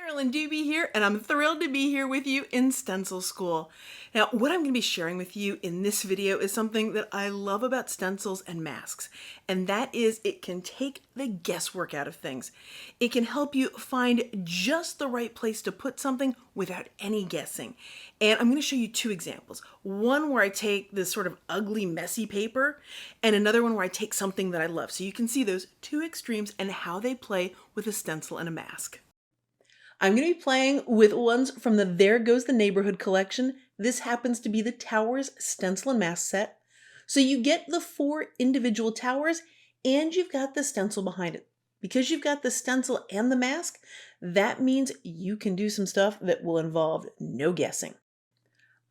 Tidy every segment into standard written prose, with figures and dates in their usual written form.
Carolyn, Dube here, and I'm thrilled to be here with you in Stencil School. Now, what I'm going to be sharing with you in this video is something that I love about stencils and masks, and that is it can take the guesswork out of things. It can help you find just the right place to put something without any guessing. And I'm going to show you two examples. One where I take this sort of ugly, messy paper, and another one where I take something that I love. So you can see those two extremes and how they play with a stencil and a mask. I'm going to be playing with ones from the There Goes the Neighborhood collection. This happens to be the Towers Stencil and Mask set. So you get the 4 individual towers and you've got the stencil behind it. Because you've got the stencil and the mask, that means you can do some stuff that will involve no guessing.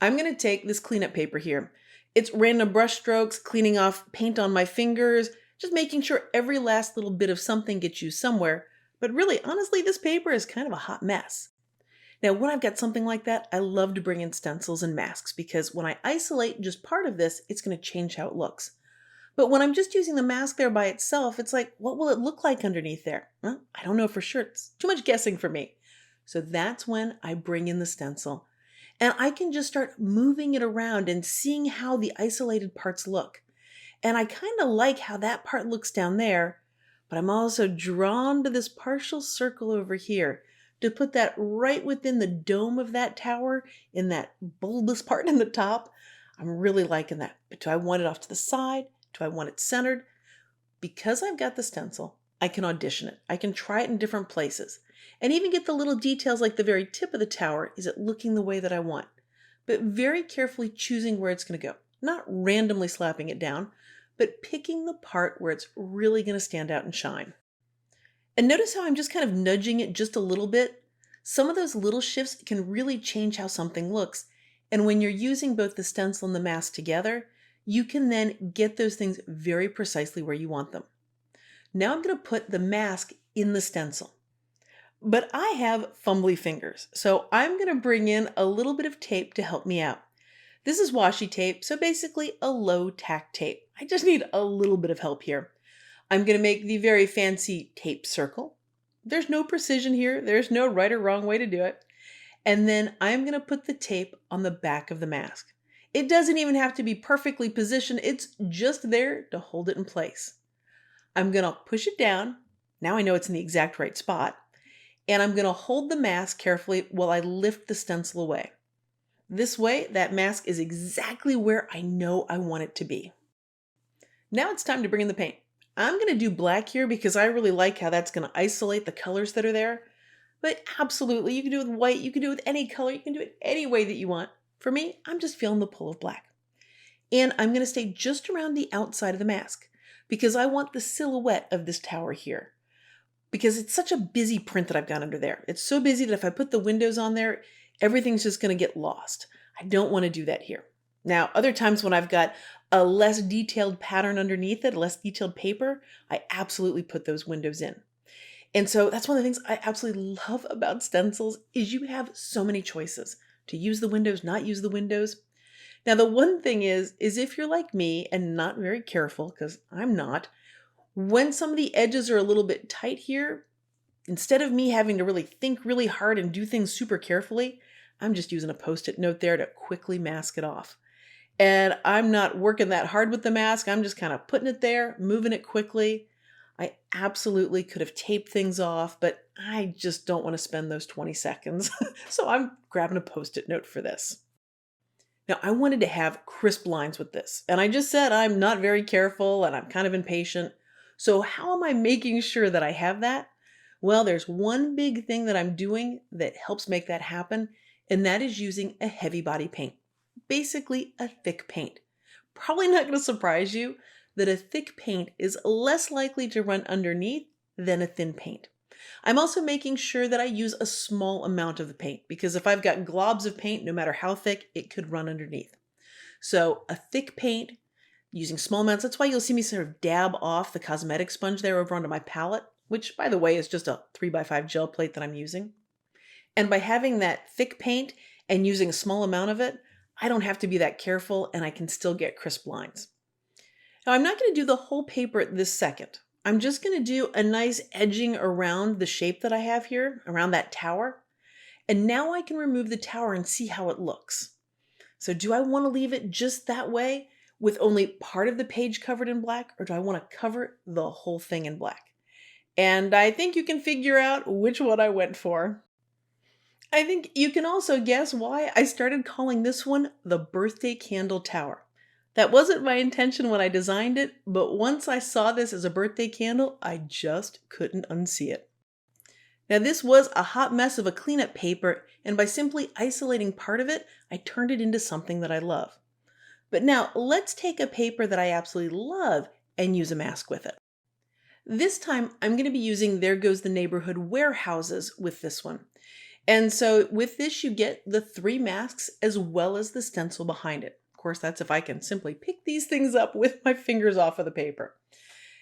I'm going to take this cleanup paper here. It's random brush strokes, cleaning off paint on my fingers, just making sure every last little bit of something gets used somewhere. But really, honestly, this paper is kind of a hot mess. Now, when I've got something like that, I love to bring in stencils and masks because when I isolate just part of this, it's going to change how it looks. But when I'm just using the mask there by itself, it's like, what will it look like underneath there? Well, I don't know for sure. It's too much guessing for me. So that's when I bring in the stencil. And I can just start moving it around and seeing how the isolated parts look. And I kind of like how that part looks down there. But I'm also drawn to this partial circle over here to put that right within the dome of that tower in that bulbous part in the top. I'm really liking that. But do I want it off to the side? Do I want it centered? Because I've got the stencil, I can audition it. I can try it in different places and even get the little details like the very tip of the tower. Is it looking the way that I want? But very carefully choosing where it's going to go. Not randomly slapping it down, but picking the part where it's really going to stand out and shine. And notice how I'm just kind of nudging it just a little bit. Some of those little shifts can really change how something looks. And when you're using both the stencil and the mask together, you can then get those things very precisely where you want them. Now I'm going to put the mask in the stencil. But I have fumbly fingers, so I'm going to bring in a little bit of tape to help me out. This is washi tape, so basically a low tack tape. I just need a little bit of help here. I'm going to make the very fancy tape circle. There's no precision here. There's no right or wrong way to do it. And then I'm going to put the tape on the back of the mask. It doesn't even have to be perfectly positioned. It's just there to hold it in place. I'm going to push it down. Now I know it's in the exact right spot. And I'm going to hold the mask carefully while I lift the stencil away. This way, that mask is exactly where I know I want it to be. Now it's time to bring in the paint. I'm going to do black here because I really like how that's going to isolate the colors that are there. But absolutely, you can do it with white, you can do it with any color, you can do it any way that you want. For me, I'm just feeling the pull of black. And I'm going to stay just around the outside of the mask because I want the silhouette of this tower here. Because it's such a busy print that I've got under there. It's so busy that if I put the windows on there, everything's just going to get lost. I don't want to do that here. Now, other times when I've got a less detailed pattern underneath it, less detailed paper, I absolutely put those windows in. And so that's one of the things I absolutely love about stencils is you have so many choices to use the windows, not use the windows. Now, the one thing is if you're like me and not very careful, because I'm not, when some of the edges are a little bit tight here, instead of me having to really think really hard and do things super carefully, I'm just using a Post-it note there to quickly mask it off. And I'm not working that hard with the mask. I'm just kind of putting it there, moving it quickly. I absolutely could have taped things off, but I just don't want to spend those 20 seconds. So I'm grabbing a Post-it note for this. Now, I wanted to have crisp lines with this. And I just said I'm not very careful and I'm kind of impatient. So how am I making sure that I have that? Well, there's one big thing that I'm doing that helps make that happen, and that is using a heavy body paint. Basically a thick paint. Probably not going to surprise you that a thick paint is less likely to run underneath than a thin paint. I'm also making sure that I use a small amount of the paint because if I've got globs of paint, no matter how thick, it could run underneath. So a thick paint using small amounts. That's why you'll see me sort of dab off the cosmetic sponge there over onto my palette, which by the way is just a 3x5 gel plate that I'm using. And by having that thick paint and using a small amount of it, I don't have to be that careful and I can still get crisp lines. Now I'm not going to do the whole paper at this second. I'm just going to do a nice edging around the shape that I have here, around that tower. And now I can remove the tower and see how it looks. So do I want to leave it just that way with only part of the page covered in black, or do I want to cover the whole thing in black? And I think you can figure out which one I went for. I think you can also guess why I started calling this one the Birthday Candle Tower. That wasn't my intention when I designed it, but once I saw this as a birthday candle, I just couldn't unsee it. Now this was a hot mess of a cleanup paper, and by simply isolating part of it, I turned it into something that I love. But now let's take a paper that I absolutely love and use a mask with it. This time I'm going to be using There Goes the Neighborhood Warehouses with this one. And so with this you get the 3 masks as well as the stencil behind it. Of course, that's if I can simply pick these things up with my fingers off of the paper.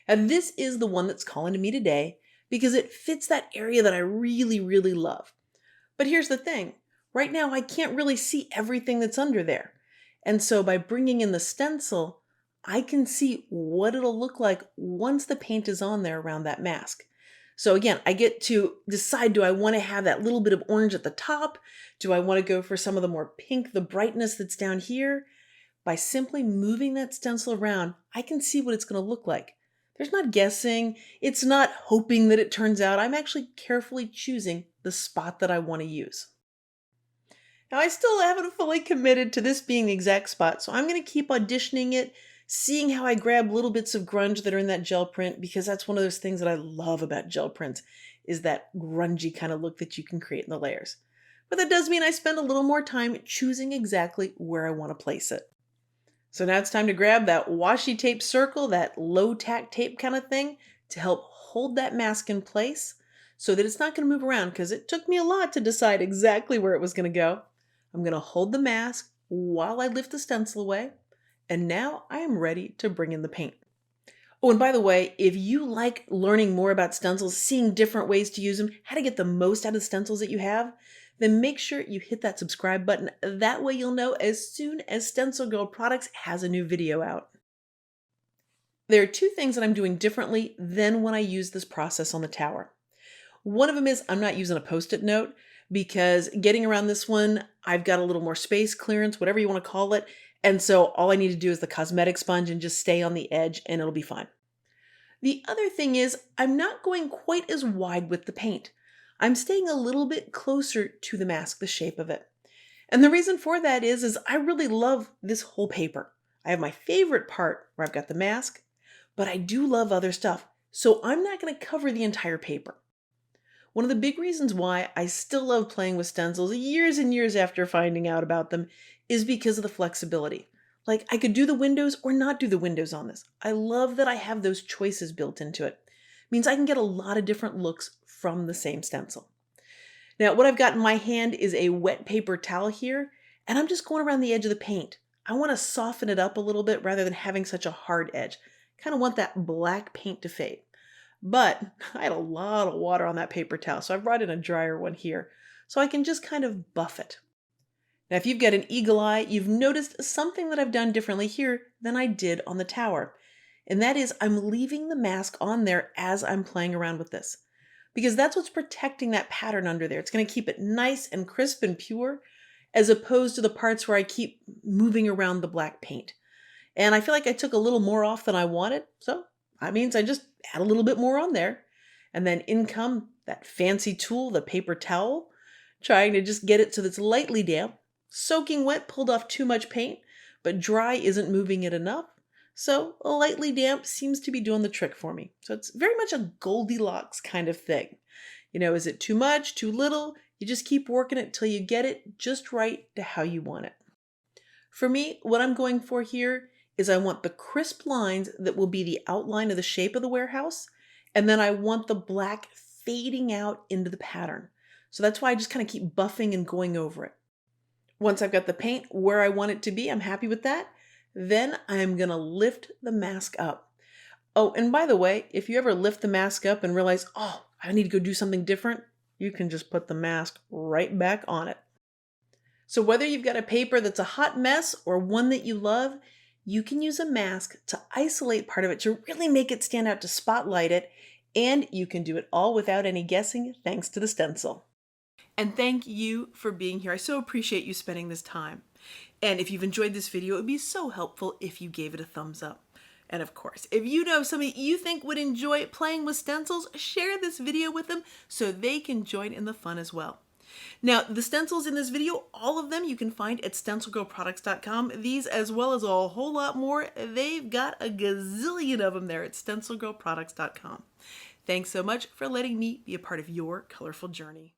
And this is the one that's calling to me today because it fits that area that I really, really love. But here's the thing. Right now I can't really see everything that's under there. And so by bringing in the stencil, I can see what it'll look like once the paint is on there around that mask. So again, I get to decide, do I want to have that little bit of orange at the top? Do I want to go for some of the more pink, the brightness that's down here? By simply moving that stencil around, I can see what it's going to look like. There's not guessing. It's not hoping that it turns out. I'm actually carefully choosing the spot that I want to use. Now, I still haven't fully committed to this being the exact spot, so I'm going to keep auditioning it, seeing how I grab little bits of grunge that are in that gel print, because that's one of those things that I love about gel prints, is that grungy kind of look that you can create in the layers. But that does mean I spend a little more time choosing exactly where I want to place it. So now it's time to grab that washi tape circle, that low tack tape kind of thing, to help hold that mask in place so that it's not going to move around, because it took me a lot to decide exactly where it was going to go. I'm going to hold the mask while I lift the stencil away. And now I am ready to bring in the paint. Oh, and by the way, if you like learning more about stencils, seeing different ways to use them, how to get the most out of the stencils that you have, then make sure you hit that subscribe button. That way you'll know as soon as StencilGirl Products has a new video out. There are 2 things that I'm doing differently than when I use this process on the tower. One of them is I'm not using a Post-it note, because getting around this one, I've got a little more space clearance, whatever you want to call it. And so all I need to do is the cosmetic sponge and just stay on the edge and it'll be fine. The other thing is I'm not going quite as wide with the paint. I'm staying a little bit closer to the mask, the shape of it. And the reason for that is I really love this whole paper. I have my favorite part where I've got the mask, but I do love other stuff. So I'm not going to cover the entire paper. One of the big reasons why I still love playing with stencils years and years after finding out about them is because of the flexibility. Like, I could do the windows or not do the windows on this. I love that I have those choices built into it. It means I can get a lot of different looks from the same stencil. Now, what I've got in my hand is a wet paper towel here, and I'm just going around the edge of the paint. I want to soften it up a little bit rather than having such a hard edge. Kind of want that black paint to fade. But I had a lot of water on that paper towel, so I brought in a drier one here, so I can just kind of buff it. Now, if you've got an eagle eye, you've noticed something that I've done differently here than I did on the tower. And that is I'm leaving the mask on there as I'm playing around with this, because that's what's protecting that pattern under there. It's going to keep it nice and crisp and pure, as opposed to the parts where I keep moving around the black paint. And I feel like I took a little more off than I wanted, so that means I just add a little bit more on there. And then in come that fancy tool, the paper towel, trying to just get it so that it's lightly damp. Soaking wet pulled off too much paint, but dry isn't moving it enough. So a lightly damp seems to be doing the trick for me. So it's very much a Goldilocks kind of thing. You know, is it too much, too little? You just keep working it till you get it just right to how you want it. For me, what I'm going for here is I want the crisp lines that will be the outline of the shape of the warehouse, and then I want the black fading out into the pattern. So that's why I just kind of keep buffing and going over it. Once I've got the paint where I want it to be, I'm happy with that. Then I'm going to lift the mask up. Oh, and by the way, if you ever lift the mask up and realize, oh, I need to go do something different, you can just put the mask right back on it. So whether you've got a paper that's a hot mess or one that you love, you can use a mask to isolate part of it to really make it stand out, to spotlight it, and you can do it all without any guessing thanks to the stencil. And thank you for being here. I so appreciate you spending this time. And if you've enjoyed this video, it would be so helpful if you gave it a thumbs up. And of course, if you know somebody you think would enjoy playing with stencils, share this video with them so they can join in the fun as well. Now, the stencils in this video, all of them you can find at StencilGirlProducts.com. These, as well as a whole lot more, they've got a gazillion of them there at StencilGirlProducts.com. Thanks so much for letting me be a part of your colorful journey.